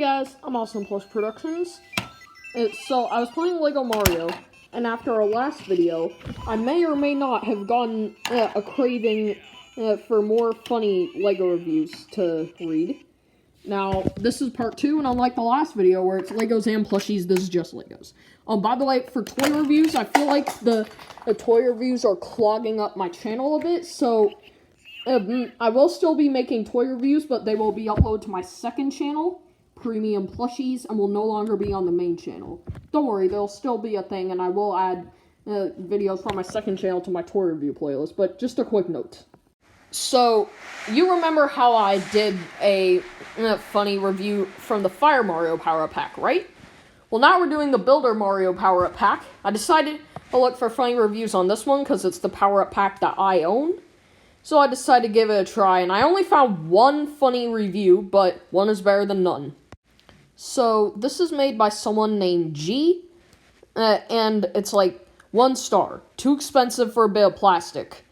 guys, I'm Awesome Plus Productions. So I was playing Lego Mario, and after our last video, I may or may not have gotten a craving for more funny Lego reviews to read. Now, this is part 2, and unlike the last video where it's Legos and Plushies, this is just Legos. By the way, for toy reviews, I feel like the toy reviews are clogging up my channel a bit, so I will still be making toy reviews, but they will be uploaded to my second channel, Premium Plushies, and will no longer be on the main channel. Don't worry, there'll still be a thing, and I will add videos from my second channel to my toy review playlist, but just a quick note. So, you remember how I did a funny review from the Fire Mario Power-Up Pack, right? Well, now we're doing the Builder Mario Power-Up Pack. I decided to look for funny reviews on this one, because it's the Power-Up Pack that I own. So I decided to give it a try, and I only found one funny review, but one is better than none. So, this is made by someone named G, and it's like 1 star. Too expensive for a bit of plastic.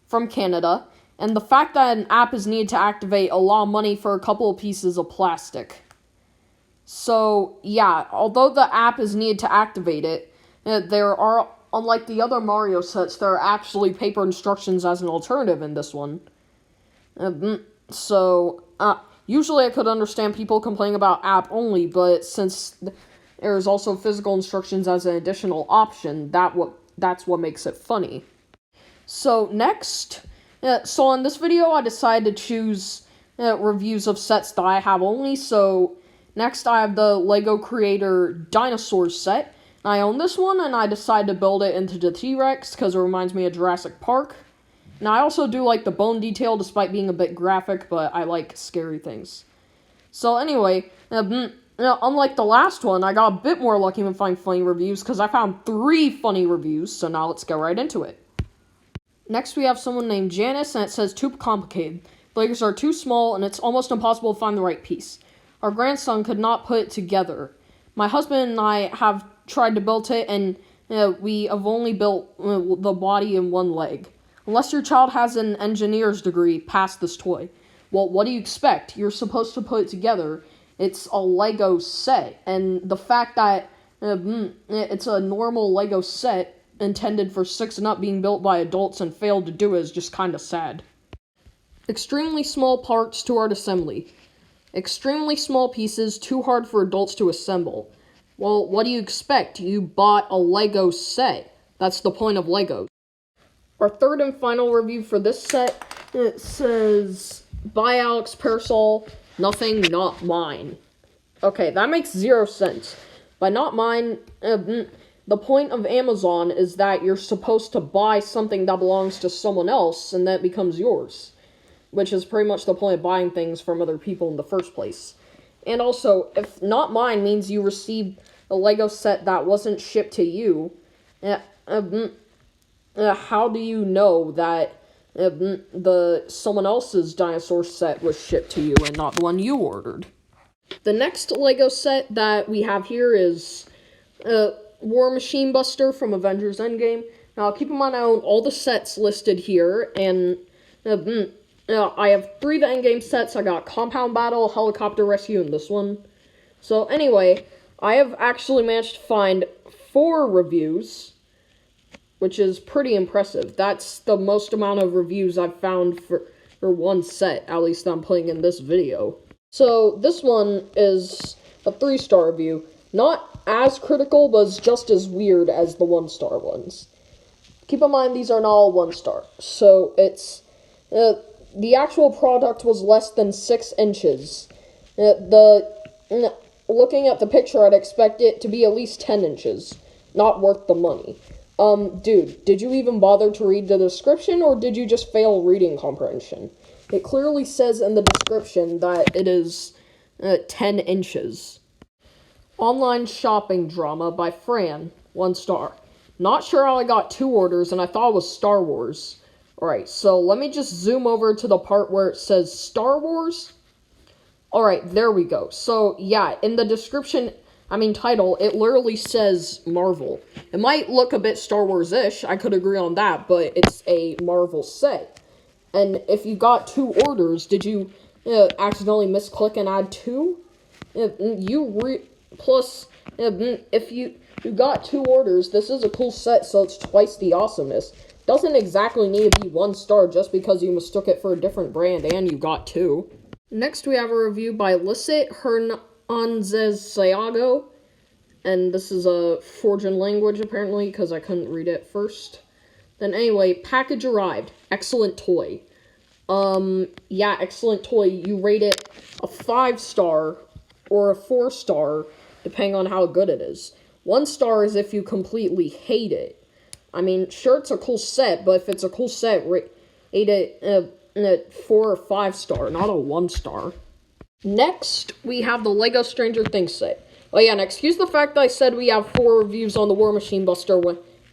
From Canada. And the fact that an app is needed to activate a lot of money for a couple of pieces of plastic. So, yeah, although the app is needed to activate it, there are, unlike the other Mario sets, there are actually paper instructions as an alternative in this one. Usually I could understand people complaining about app only, but since there's also physical instructions as an additional option, that's what makes it funny. So, next, so in this video I decided to choose reviews of sets that I have only, so next I have the Lego Creator Dinosaurs set. I own this one, and I decided to build it into the T-Rex, because it reminds me of Jurassic Park. Now, I also do like the bone detail, despite being a bit graphic, but I like scary things. So anyway, unlike the last one, I got a bit more lucky to find funny reviews, because I found 3 funny reviews, so now let's get right into it. Next, we have someone named Janice, and it says, too complicated. The Legos are too small, and it's almost impossible to find the right piece. Our grandson could not put it together. My husband and I have tried to build it, and we have only built the body and 1 leg. Unless your child has an engineer's degree, pass this toy. Well, what do you expect? You're supposed to put it together. It's a Lego set, and the fact that it's a normal Lego set intended for 6 and up being built by adults and failed to do it is just kind of sad. Extremely small parts too hard assembly. Extremely small pieces too hard for adults to assemble. Well, what do you expect? You bought a Lego set. That's the point of Legos. Our third and final review for this set, it says, by Alex Parasol, nothing, not mine. Okay, that makes 0 sense. By not mine, the point of Amazon is that you're supposed to buy something that belongs to someone else, and that becomes yours. Which is pretty much the point of buying things from other people in the first place. And also, if not mine means you received a Lego set that wasn't shipped to you, how do you know that someone else's dinosaur set was shipped to you and not the one you ordered? The next Lego set that we have here is War Machine Buster from Avengers Endgame. Now, keep in mind I own all the sets listed here, and I have 3 of the Endgame sets. I got Compound Battle, Helicopter Rescue, and this one. So anyway, I have actually managed to find 4 reviews, which is pretty impressive. That's the most amount of reviews I've found for 1 set, at least I'm putting in this video. So this one is a 3-star review. Not as critical, but it's just as weird as the 1-star ones. Keep in mind, these are not all 1-star. So it's the actual product was less than 6 inches. Looking at the picture, I'd expect it to be at least 10 inches. Not worth the money. Dude, did you even bother to read the description, or did you just fail reading comprehension? It clearly says in the description that it is 10 inches. Online Shopping Drama by Fran, 1 star. Not sure how I got 2 orders, and I thought it was Star Wars. Alright, so let me just zoom over to the part where it says Star Wars. Alright, there we go. So, yeah, in the description, title, it literally says Marvel. It might look a bit Star Wars-ish, I could agree on that, but it's a Marvel set. And if you got 2 orders, did you accidentally misclick and add 2? Plus, if you got 2 orders, this is a cool set, so it's twice the awesomeness. Doesn't exactly need to be 1 star just because you mistook it for a different brand and you got 2. Next, we have a review by Licit Hernanzez-Sayago, and this is a Forjan language, apparently, because I couldn't read it first. Then anyway, package arrived. Excellent toy. Yeah, excellent toy. You rate it a 5-star or a 4-star, depending on how good it is. 1 star is if you completely hate it. I mean, sure, it's a cool set, but if it's a cool set, rate it a 4 or 5 star, not a 1 star. Next, we have the Lego Stranger Things set. Oh yeah, and excuse the fact that I said we have 4 reviews on the War Machine Buster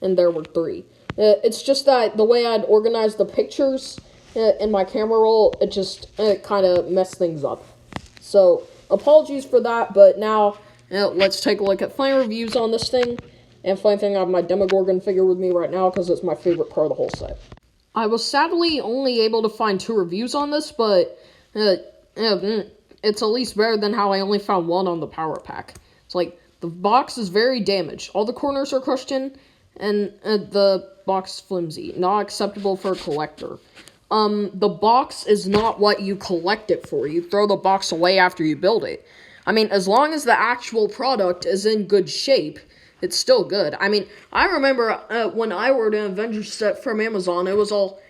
and there were 3. It's just that the way I'd organized the pictures in my camera roll, it just kind of messed things up. So, apologies for that, but now let's take a look at Funny reviews on this thing. And funny thing, I have my Demogorgon figure with me right now because it's my favorite part of the whole set. I was sadly only able to find 2 reviews on this, but it's at least better than how I only found 1 on the Power Pack. It's like, the box is very damaged. All the corners are crushed in, and the box is flimsy. Not acceptable for a collector. The box is not what you collect it for. You throw the box away after you build it. I mean, as long as the actual product is in good shape, it's still good. I mean, I remember when I ordered an Avengers set from Amazon, it was all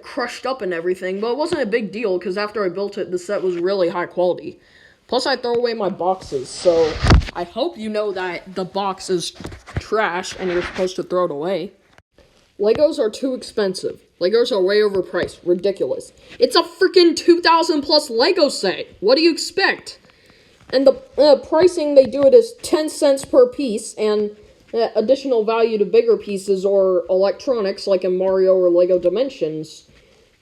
crushed up and everything, but it wasn't a big deal, because after I built it, the set was really high quality. Plus, I throw away my boxes, so I hope you know that the box is trash, and you're supposed to throw it away. Legos are too expensive. Legos are way overpriced. Ridiculous. It's a freaking 2,000 plus Lego set. What do you expect? And the pricing, they do it as 10 cents per piece, and additional value to bigger pieces or electronics, like in Mario or Lego Dimensions.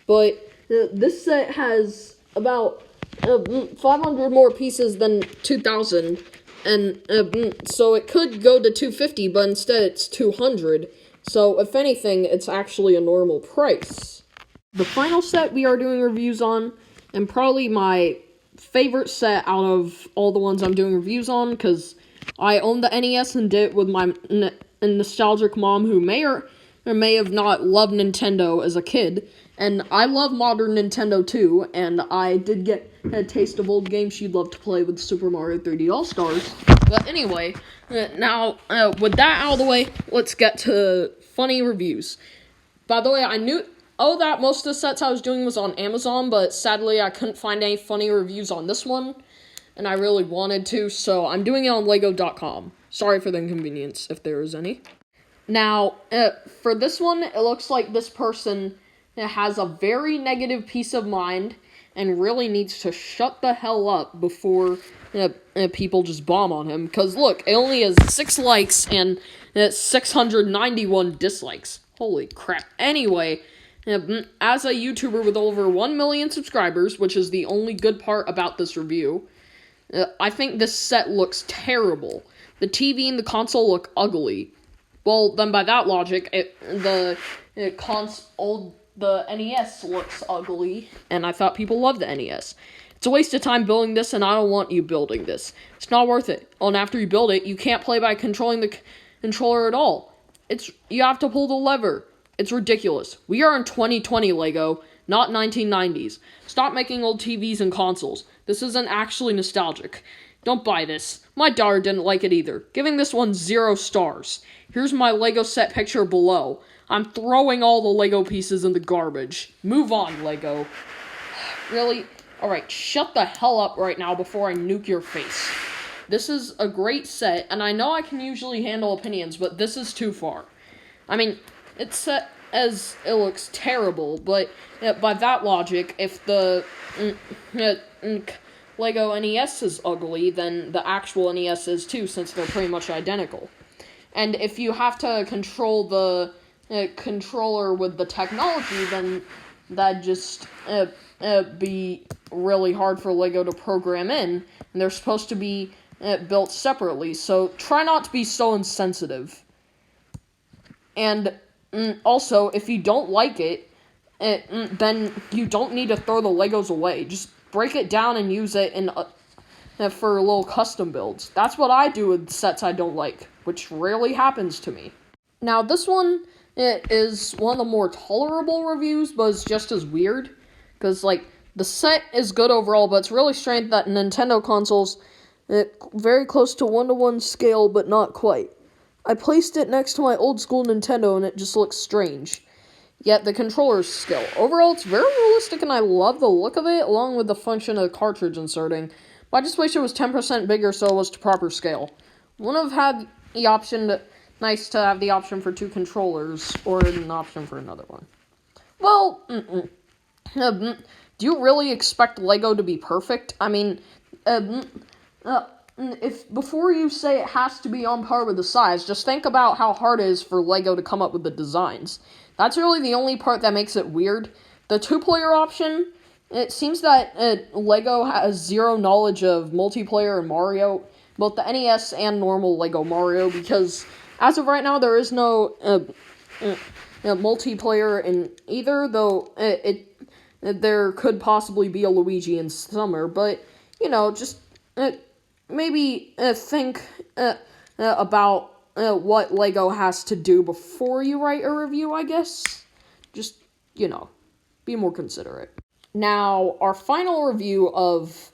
But this set has about 500 more pieces than 2,000, and so it could go to 250, but instead it's 200. So, if anything, it's actually a normal price. The final set we are doing reviews on, and probably my favorite set out of all the ones I'm doing reviews on, because I own the NES and did it with my nostalgic mom, who may or may have not loved Nintendo as a kid, and I love modern Nintendo too, and I did get a taste of old games she'd love to play with Super Mario 3D All-Stars. But anyway, now, with that out of the way, let's get to funny reviews. By the way, I knew that most of the sets I was doing was on Amazon, but sadly I couldn't find any funny reviews on this one, and I really wanted to, so I'm doing it on Lego.com. Sorry for the inconvenience, if there is any. Now, for this one, it looks like this person has a very negative peace of mind and really needs to shut the hell up before people just bomb on him. Because look, it only has 6 likes and 691 dislikes. Holy crap. Anyway, as a YouTuber with over 1 million subscribers, which is the only good part about this review, I think this set looks terrible. The TV and the console look ugly. Well, then by that logic, the NES looks ugly, and I thought people loved the NES. It's a waste of time building this, and I don't want you building this. It's not worth it. Oh, and after you build it, you can't play by controlling the controller at all. You have to pull the lever. It's ridiculous. We are in 2020, Lego, not 1990s. Stop making old TVs and consoles. This isn't actually nostalgic. Don't buy this. My daughter didn't like it either, giving this one 0 stars. Here's my Lego set picture below. I'm throwing all the Lego pieces in the garbage. Move on, Lego. Really? Alright, shut the hell up right now before I nuke your face. This is a great set, and I know I can usually handle opinions, but this is too far. I mean, it's set as it looks terrible, but by that logic, if the Lego NES is ugly, then the actual NES is too, since they're pretty much identical. And if you have to control the controller with the technology, then that'd just be really hard for Lego to program in, and they're supposed to be built separately, so try not to be so insensitive. And also, if you don't like it, then you don't need to throw the Legos away. Just break it down and use it in for little custom builds. That's what I do with sets I don't like, which rarely happens to me. Now, this one is one of the more tolerable reviews, but it's just as weird. Because, like, the set is good overall, but it's really strange that Nintendo consoles very close to 1-to-1 scale, but not quite. I placed it next to my old school Nintendo, and it just looks strange. Yet the controller's skill. Overall, it's very realistic, and I love the look of it, along with the function of the cartridge inserting. But I just wish it was 10% bigger so it was to proper scale. Wouldn't have had the option nice to have the option for 2 controllers, or an option for another one. Well, do you really expect Lego to be perfect? I mean, if before you say it has to be on par with the size, just think about how hard it is for Lego to come up with the designs. That's really the only part that makes it weird. The 2-player option, it seems that Lego has zero knowledge of multiplayer and Mario, both the NES and normal Lego Mario, because as of right now, there is no multiplayer in either, though there could possibly be a Luigi in summer, but, just maybe think about what Lego has to do before you write a review, I guess. Just, be more considerate. Now, our final review of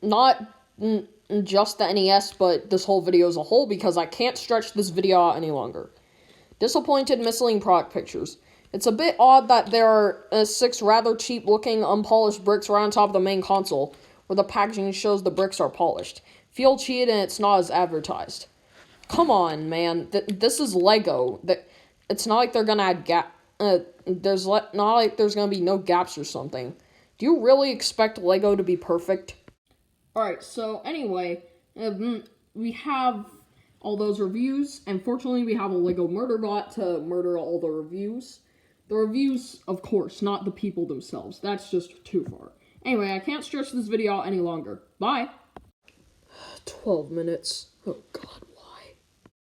not just the NES, but this whole video as a whole, because I can't stretch this video out any longer. Disappointed misleading product pictures. It's a bit odd that there are 6 rather cheap-looking, unpolished bricks right on top of the main console, where the packaging shows the bricks are polished. Feel cheated and it's not as advertised. Come on, man. This is Lego. It's not like they're gonna add there's not like there's gonna be no gaps or something. Do you really expect Lego to be perfect? Alright, so anyway, we have all those reviews, and fortunately we have a Lego murder bot to murder all the reviews. The reviews, of course, not the people themselves. That's just too far. Anyway, I can't stretch this video out any longer. Bye! 12 minutes. Oh, God.